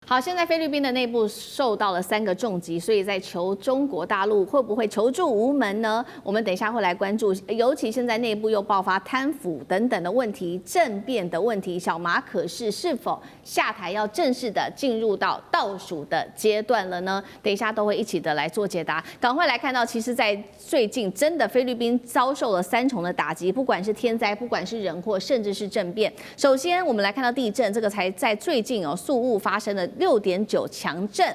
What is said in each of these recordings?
好，现在菲律宾的内部受到了3个重击，所以在求中国大陆会不会求助无门呢？我们等一下会来关注，尤其现在内部又爆发贪腐等等的问题、政变的问题，小马可仕是否下台要正式的进入到倒数的阶段了呢？等一下都会一起的来做解答。赶快来看到，其实，在最近真的菲律宾遭受了3重的打击，不管是天灾，不管是人祸，甚至是政变。首先，我们来看到地震，这个才在最近宿务发生了6.9强震。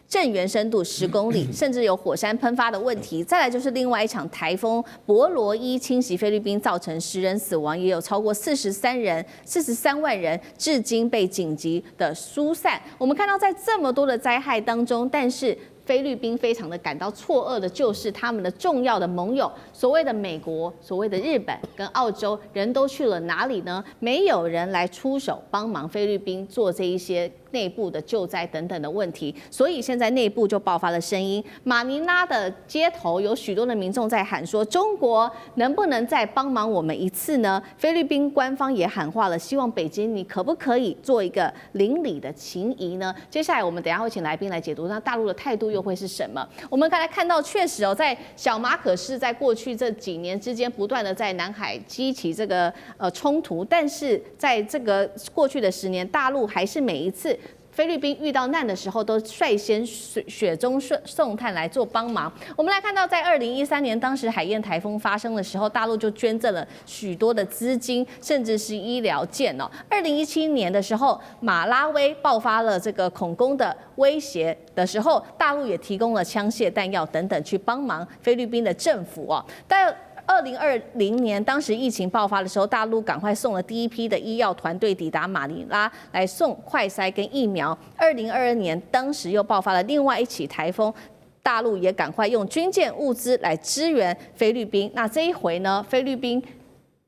震源深度10公里，甚至有火山喷发的问题。再来就是另外一场台风博罗伊侵袭菲律宾，造成10人死亡，也有超过43万人至今被紧急的疏散。我们看到在这么多的灾害当中，但是菲律宾非常的感到错愕的就是他们的重要的盟友，所谓的美国、所谓的日本跟澳洲，人都去了哪里呢？没有人来出手帮忙菲律宾做这一些内部的救灾等等的问题，所以现在内部就爆发了声音。马尼拉的街头有许多的民众在喊说：“中国能不能再帮忙我们一次呢？”菲律宾官方也喊话了，希望北京你可不可以做一个邻里的情谊呢？接下来我们等一下会请来宾来解读，那大陆的态度又会是什么？我们刚才看到，确实在小马可仕在过去这几年之间，不断的在南海激起这个冲突，但是在这个过去的10年，大陆还是每一次菲律宾遇到难的时候，都率先雪中送炭来做帮忙。我们来看到，在2013年，当时海燕台风发生的时候，大陆就捐赠了许多的资金，甚至是医疗件2017年的时候，马拉维爆发了这个恐攻的威胁的时候，大陆也提供了枪械、弹药等等去帮忙菲律宾的政府但2020年，当时疫情爆发的时候，大陆赶快送了第一批的医药团队抵达马尼拉来送快筛跟疫苗。2022年，当时又爆发了另外一起台风，大陆也赶快用军舰物资来支援菲律宾。那这一回呢，菲律宾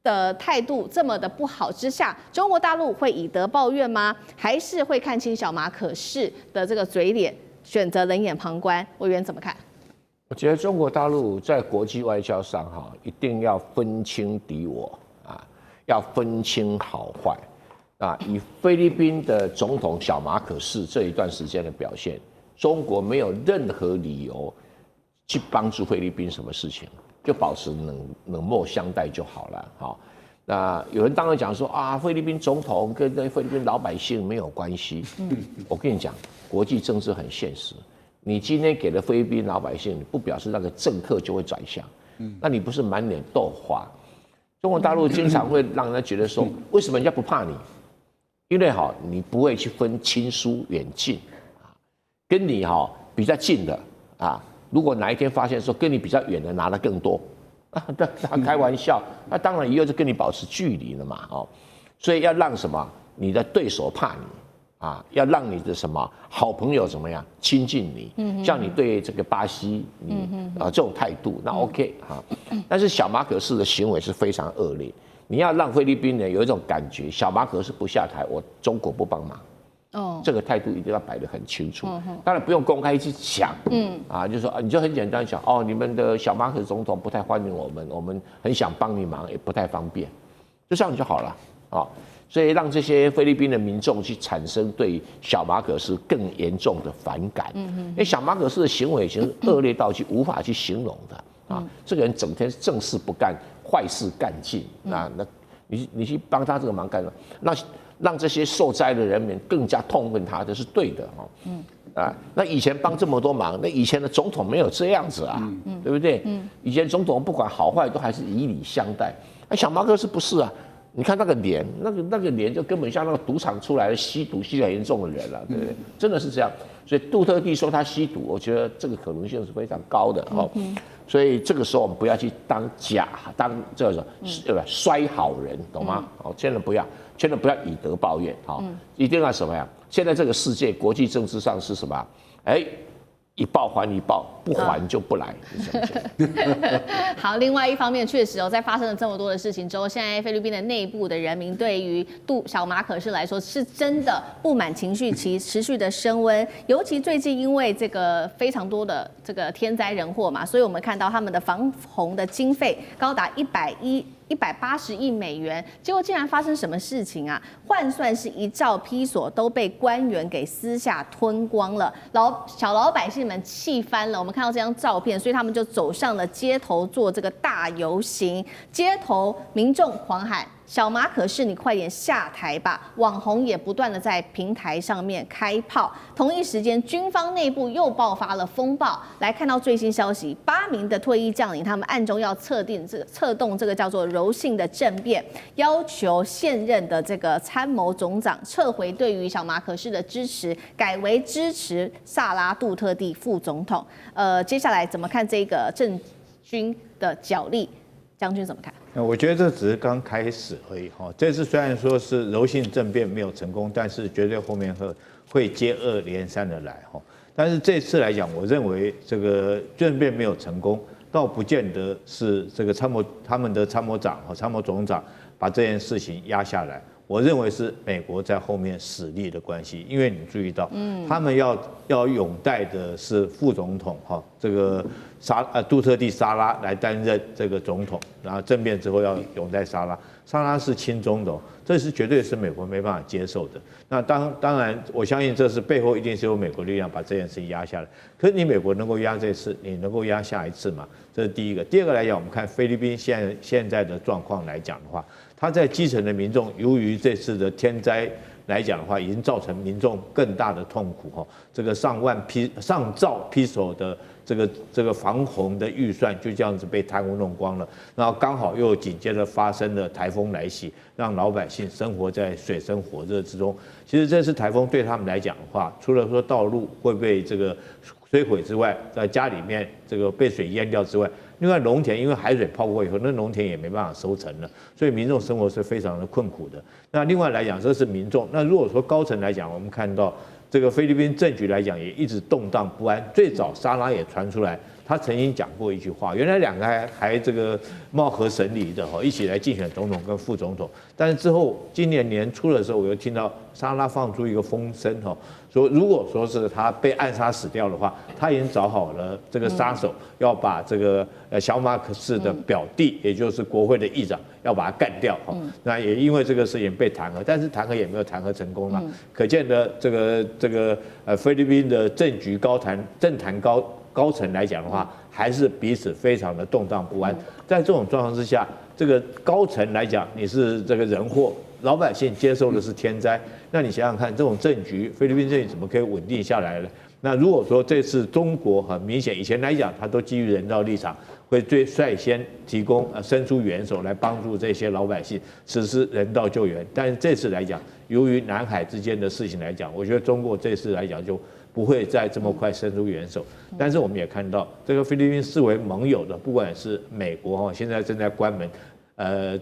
的态度这么的不好之下，中国大陆会以德报怨吗？还是会看清小马可仕的这个嘴脸，选择冷眼旁观？委员怎么看？我觉得中国大陆在国际外交上一定要分清敌我要分清好坏以菲律宾的总统小马可仕这一段时间的表现，中国没有任何理由去帮助菲律宾什么事情，就保持冷漠相待就好了那有人当然讲说菲律宾总统跟菲律宾老百姓没有关系。我跟你讲，国际政治很现实。你今天给了菲律宾老百姓，不表示那个政客就会转向，那你不是满脸豆花？中国大陆经常会让人家觉得说，为什么人家不怕你？因为你不会去分亲疏远近跟你比较近的如果哪一天发现说跟你比较远的拿得更多他开玩笑，那当然以后就跟你保持距离了嘛所以要让什么你的对手怕你。要让你的什么好朋友怎么样亲近你，像你对这个巴西，这种态度那 OK 但是小马可仕的行为是非常恶劣，你要让菲律宾人有一种感觉，小马可仕不下台，我中国不帮忙。这个态度一定要摆得很清楚。当然不用公开去讲，就是说你就很简单讲你们的小马可仕总统不太欢迎我们，我们很想帮你忙，也不太方便，就这样就好了所以让这些菲律宾的民众去产生对小马可仕更严重的反感。因为小马可仕的行为已经恶劣到无法去形容的这个人整天正事不干，坏事干尽那你去帮他这个忙干什么？让这些受灾的人民更加痛恨他，这是对的那以前帮这么多忙，那以前的总统没有这样子对不对？以前总统不管好坏都还是以礼相待，小马可仕不是你看那个脸，那个脸就根本像那个赌场出来的吸毒吸得很严重的人了，对不对？真的是这样。所以杜特地说他吸毒，我觉得这个可能性是非常高的所以这个时候我们不要去当这种衰好人，懂吗？千万不要以德报怨一定要什么呀？现在这个世界国际政治上是什么？一报还一报，不还就不来。好，另外一方面，确实在发生了这么多的事情之后，现在菲律宾的内部的人民对于小马可仕来说，是真的不满情绪持续的升温。尤其最近因为这个非常多的这个天灾人祸嘛，所以我们看到他们的防洪的经费高达110 180亿美元，结果竟然发生什么事情啊？换算是1兆披索都被官员给私下吞光了，小老百姓们气翻了。我们看到这张照片，所以他们就走上了街头做这个大游行，街头民众狂喊。小马可仕，你快点下台吧！网红也不断的在平台上面开炮。同一时间，军方内部又爆发了风暴。来看到最新消息，8名的退役将领，他们暗中要策动这个叫做柔性的政变，要求现任的这个参谋总长撤回对于小马可仕的支持，改为支持萨拉杜特地副总统。接下来怎么看这个政军的角力？将军怎么看？我觉得这只是刚开始而已哈。这次虽然说是柔性政变没有成功，但是绝对后面会接二连三的来哈。但是这次来讲，我认为这个政变没有成功，倒不见得是这个他们的参谋长和参谋总长把这件事情压下来。我认为是美国在后面使力的关系，因为你注意到，他们要拥戴的是副总统哈，这个杜特地沙拉来担任这个总统，然后政变之后要拥戴沙拉是亲中的，这是绝对是美国没办法接受的。那当然，我相信这是背后一定是有美国力量把这件事情压下来。可是你美国能够压这次，你能够压下一次吗？这是第一个。第二个来讲，我们看菲律宾现在的状况来讲的话，他在基层的民众，由于这次的天灾来讲的话，已经造成民众更大的痛苦哈。这个上兆披索的这个防洪的预算就这样子被贪污弄光了，然后刚好又紧接着发生了台风来袭，让老百姓生活在水深火热之中。其实这次台风对他们来讲的话，除了说道路会被这个摧毁之外，在家里面这个被水淹掉之外，另外农田因为海水泡过以后，那农田也没办法收成了，所以民众生活是非常的困苦的。那另外来讲，这是民众。那如果说高层来讲，我们看到这个菲律宾政局来讲也一直动荡不安。最早沙拉也传出来，他曾经讲过一句话，原来两个还这个貌合神离的哈，一起来竞选总统跟副总统。但是之后今年年初的时候，我又听到沙拉放出一个风声哈，说如果说是他被暗杀死掉的话，他已经找好了这个杀手，要把这个小马可仕的表弟，也就是国会的议长，要把他干掉哈。那也因为这个事情被弹劾，但是弹劾也没有弹劾成功了。可见的这个菲律宾的政局政坛高层来讲的话，还是彼此非常的动荡不安。在这种状况之下，这个高层来讲你是这个人祸，老百姓接受的是天灾。那你想想看，这种政局，菲律宾政局怎么可以稳定下来呢？那如果说这次中国很明显，以前来讲，他都基于人道立场，会最率先提供伸出援手来帮助这些老百姓实施人道救援。但是这次来讲，由于南海之间的事情来讲，我觉得中国这次来讲就不会再这么快伸出援手。但是我们也看到，这个菲律宾视为盟友的，不管是美国现在正在关门。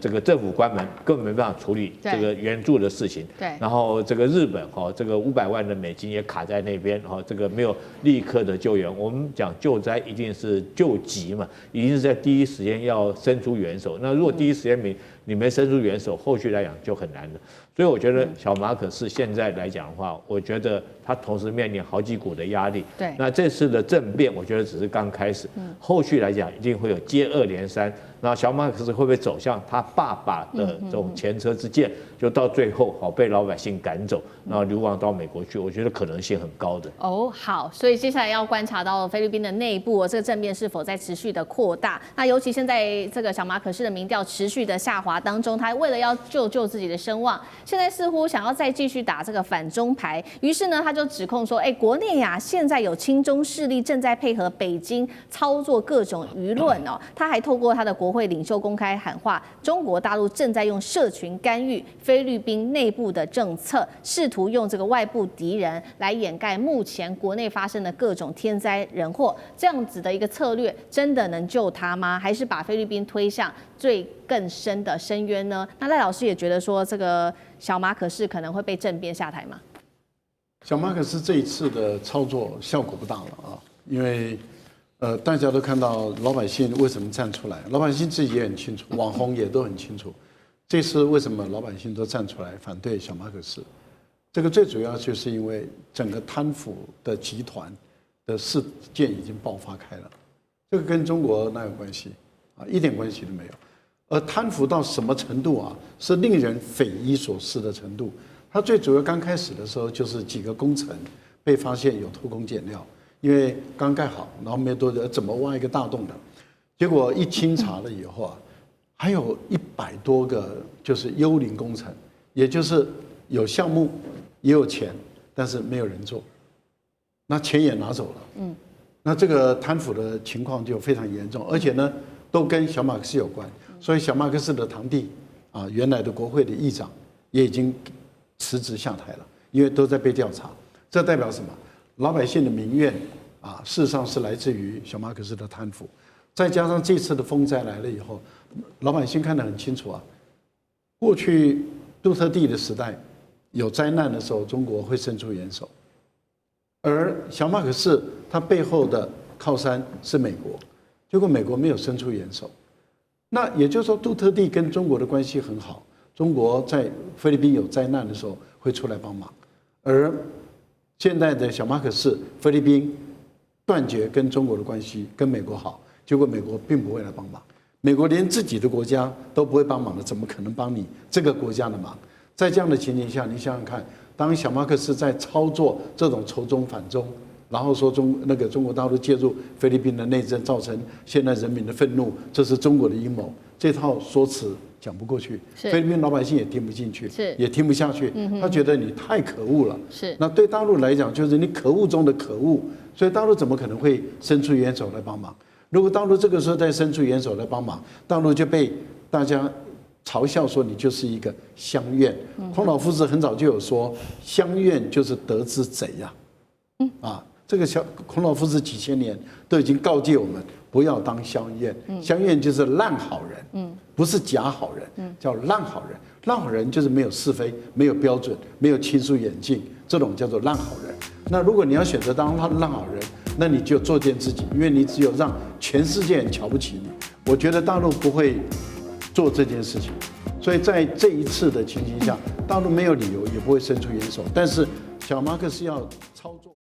这个政府关门，根本没办法处理这个援助的事情。对。然后这个日本这个500万的美金也卡在那边这个没有立刻的救援。我们讲救灾一定是救急嘛，一定是在第一时间要伸出援手。那如果第一时间你没伸出援手，后续来讲就很难了。所以我觉得小马可仕现在来讲的话，我觉得他同时面临好几股的压力。对。那这次的政变，我觉得只是刚开始，后续来讲一定会有接二连三。那小马可仕会不会走向他爸爸的这种前车之鉴，就到最后被老百姓赶走，然后流亡到美国去？我觉得可能性很高的。好，所以接下来要观察到菲律宾的内部这个政变是否在持续的扩大。那尤其现在这个小马可仕的民调持续的下滑当中，他为了要救自己的声望，现在似乎想要再继续打这个反中牌。于是呢，他就指控说，国内现在有亲中势力正在配合北京操作各种舆论他还透过他的国会领袖公开喊话，中国大陆正在用社群干预菲律宾内部的政策，试图用这个外部敌人来掩盖目前国内发生的各种天灾人祸。这样子的一个策略，真的能救他吗？还是把菲律宾推向更深的深渊呢？那赖老师也觉得说，这个小马可仕可能会被政变下台吗？小马可仕这一次的操作效果不大了因为大家都看到老百姓为什么站出来，老百姓自己也很清楚，网红也都很清楚，这次为什么老百姓都站出来反对小马可仕？这个最主要就是因为整个贪腐的集团的事件已经爆发开了，这个跟中国哪有关系一点关系都没有。而贪腐到什么程度啊？是令人匪夷所思的程度。他最主要刚开始的时候，就是几个工程被发现有偷工减料，因为刚盖好，然后没多久怎么挖一个大洞的，结果一清查了以后啊，还有100多个就是幽灵工程，也就是有项目也有钱，但是没有人做，那钱也拿走了。那这个贪腐的情况就非常严重，而且呢，都跟小马克思有关。所以小马克思的堂弟啊，原来的国会的议长也已经辞职下台了，因为都在被调查。这代表什么？老百姓的民怨啊，事实上是来自于小马克思的贪腐。再加上这次的风灾来了以后，老百姓看得很清楚啊。过去杜特地的时代有灾难的时候，中国会伸出援手，而小马可斯他背后的靠山是美国，结果美国没有伸出援手。那也就是说，杜特地跟中国的关系很好，中国在菲律宾有灾难的时候会出来帮忙，而现在的小马可斯菲律宾断绝跟中国的关系，跟美国好，结果美国并不会来帮忙。美国连自己的国家都不会帮忙的，怎么可能帮你这个国家的忙？在这样的情形下，你想想看，当小马克思在操作这种仇中反中，然后说中国大陆介入菲律宾的内政，造成现在人民的愤怒，这是中国的阴谋，这套说辞讲不过去，菲律宾老百姓也听不进去，也听不下去，他觉得你太可恶了。那对大陆来讲，就是你可恶中的可恶，所以大陆怎么可能会伸出援手来帮忙？如果大陆这个时候再伸出援手来帮忙，大陆就被大家嘲笑说你就是一个乡愿。孔老夫子很早就有说，乡愿就是得之贼呀。这个孔老夫子几千年都已经告诫我们不要当乡愿，乡愿就是烂好人，不是假好人，叫烂好人。烂好人就是没有是非，没有标准，没有亲疏远近，这种叫做烂好人。那如果你要选择当烂好人，那你就作践自己，因为你只有让全世界人瞧不起你。我觉得大陆不会做这件事情，所以在这一次的情形下，大陆没有理由也不会伸出援手，但是小马克思要操作。